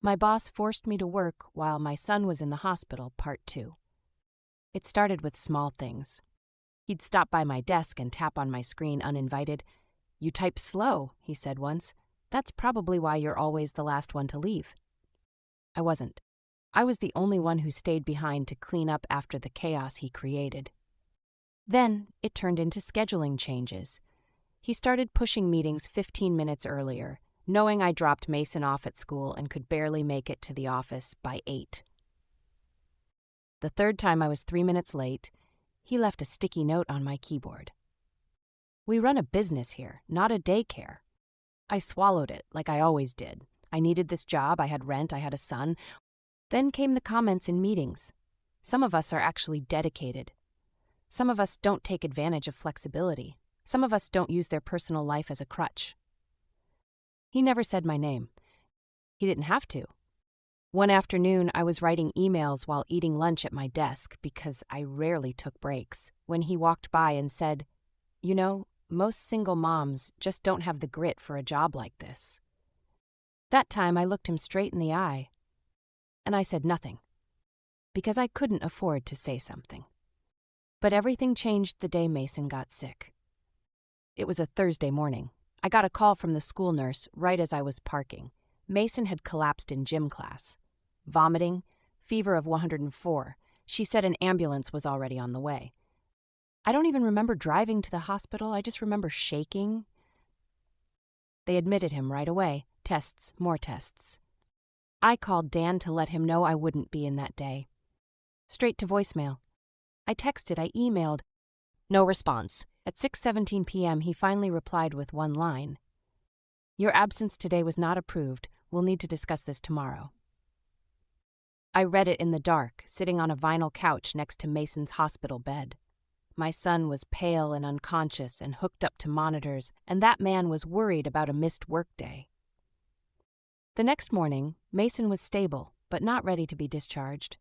My boss forced me to work while my son was in the hospital, part 2. It started with small things. He'd stop by my desk and tap on my screen uninvited. "You type slow," he said once. "That's probably why you're always the last one to leave." I wasn't. I was the only one who stayed behind to clean up after the chaos he created. Then it turned into scheduling changes. He started pushing meetings 15 minutes earlier, knowing I dropped Mason off at school and could barely make it to the office by 8. The third time I was 3 minutes late, he left a sticky note on my keyboard. "We run a business here, not a daycare." I swallowed it, like I always did. I needed this job, I had rent, I had a son. Then came the comments in meetings. Some of us are actually dedicated. Some of us don't take advantage of flexibility. Some of us don't use their personal life as a crutch. He never said my name. He didn't have to. One afternoon, I was writing emails while eating lunch at my desk because I rarely took breaks, when he walked by and said, "You know, most single moms just don't have the grit for a job like this." That time I looked him straight in the eye, and I said nothing, because I couldn't afford to say something. But everything changed the day Mason got sick. It was a Thursday morning. I got a call from the school nurse right as I was parking. Mason had collapsed in gym class. Vomiting, fever of 104. She said an ambulance was already on the way. I don't even remember driving to the hospital. I just remember shaking. They admitted him right away. Tests, more tests. I called Dan to let him know I wouldn't be in that day. Straight to voicemail. I texted, I emailed. No response. At 6:17 p.m., he finally replied with one line. "Your absence today was not approved. We'll need to discuss this tomorrow." I read it in the dark, sitting on a vinyl couch next to Mason's hospital bed. My son was pale and unconscious and hooked up to monitors, and that man was worried about a missed workday. The next morning, Mason was stable, but not ready to be discharged.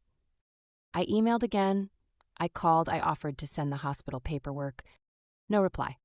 I emailed again. I called, I offered to send the hospital paperwork. No reply.